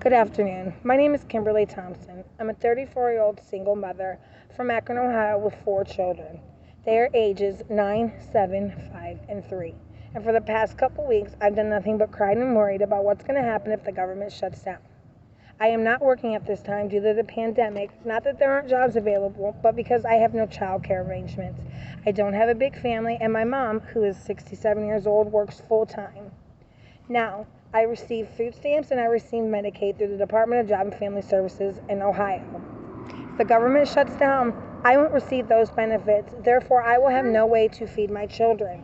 Good afternoon. My name is Kimberly Thompson. I'm a 34-year-old single mother from Akron, Ohio with 4 children. They are ages 9, 7, 5, and 3. And for the past couple weeks, I've done nothing but cried and worried about what's going to happen if the government shuts down. I am not working at this time due to the pandemic, not that there aren't jobs available, but because I have no child care arrangements. I don't have a big family, and my mom, who is 67 years old, works full-time. Now, I receive food stamps and I receive Medicaid through the Department of Job and Family Services in Ohio. If the government shuts down, I won't receive those benefits. Therefore, I will have no way to feed my children.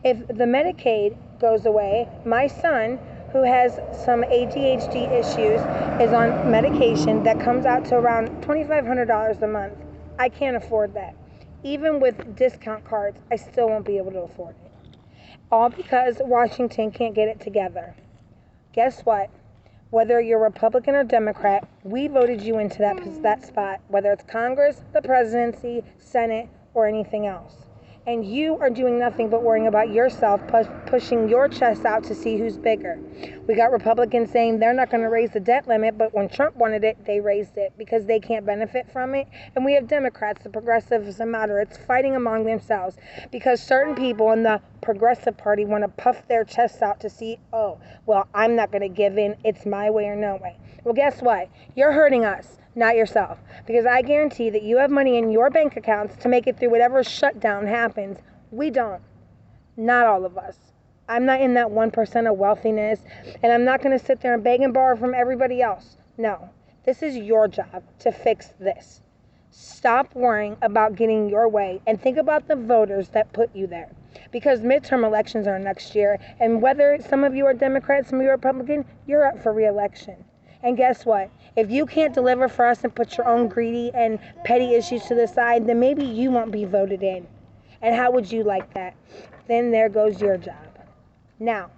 If the Medicaid goes away, my son, who has some ADHD issues, is on medication that comes out to around $2,500 a month. I can't afford that. Even with discount cards, I still won't be able to afford it. All because Washington can't get it together. Guess what? Whether you're Republican or Democrat, we voted you into that spot, whether it's Congress, the presidency, Senate, or anything else. And you are doing nothing but worrying about yourself, pushing your chest out to see who's bigger. We got Republicans saying they're not going to raise the debt limit, but when Trump wanted it, they raised it because they can't benefit from it. And we have Democrats, the progressives, the moderates, fighting among themselves because certain people in the Progressive Party want to puff their chests out to see, oh, well, I'm not going to give in. It's my way or no way. Well, guess what? You're hurting us, not yourself, because I guarantee that you have money in your bank accounts to make it through whatever shutdown happens. We don't. Not all of us. I'm not in that 1% of wealthiness, and I'm not going to sit there and beg and borrow from everybody else. No, this is your job to fix this. Stop worrying about getting your way and think about the voters that put you there. Because midterm elections are next year, and whether some of you are Democrats, some of you are Republican, you're up for re-election. And guess what? If you can't deliver for us and put your own greedy and petty issues to the side, then maybe you won't be voted in. And how would you like that? Then there goes your job. Now,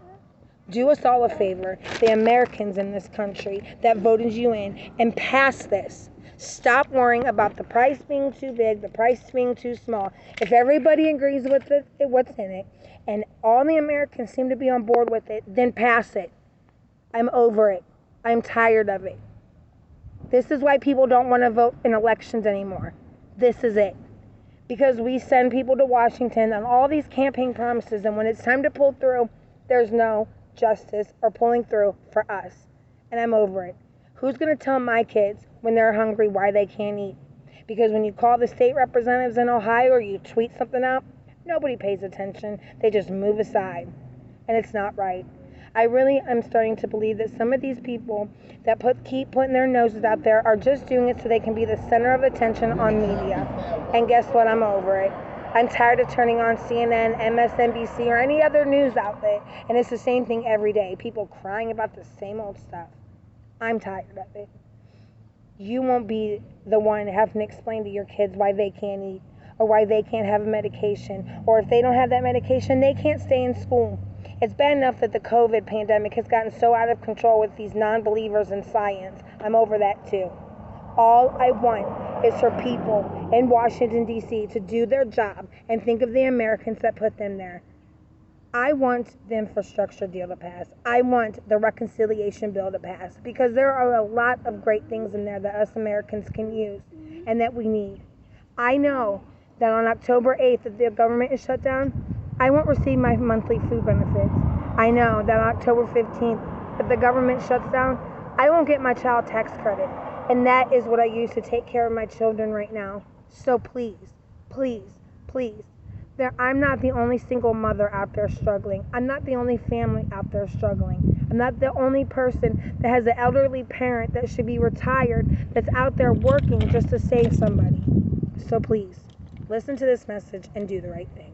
do us all a favor, the Americans in this country that voted you in, and pass this. Stop worrying about the price being too big, the price being too small. If everybody agrees with what's in it, and all the Americans seem to be on board with it, then pass it. I'm over it. I'm tired of it. This is why people don't want to vote in elections anymore. This is it. Because we send people to Washington on all these campaign promises, and when it's time to pull through, there's no justice or pulling through for us. And I'm over it. Who's going to tell my kids when they're hungry why they can't eat? Because when you call the state representatives in Ohio or you tweet something out, nobody pays attention. They just move aside. And it's not right. I really am starting to believe that some of these people that keep putting their noses out there are just doing it so they can be the center of attention on media. And guess what? I'm over it. I'm tired of turning on CNN, MSNBC, or any other news outlet, and it's the same thing every day. People crying about the same old stuff. I'm tired of it. You won't be the one having to explain to your kids why they can't eat, or why they can't have a medication, or if they don't have that medication, they can't stay in school. It's bad enough that the COVID pandemic has gotten so out of control with these non-believers in science. I'm over that too. All I want is for people in Washington, D.C. to do their job and think of the Americans that put them there. I want the infrastructure deal to pass. I want the reconciliation bill to pass because there are a lot of great things in there that us Americans can use and that we need. I know that on October 8th, if the government is shut down, I won't receive my monthly food benefits. I know that on October 15th, if the government shuts down, I won't get my child tax credit. And that is what I use to take care of my children right now. So please, please, please. I'm not the only single mother out there struggling. I'm not the only family out there struggling. I'm not the only person that has an elderly parent that should be retired that's out there working just to save somebody. So please, listen to this message and do the right thing.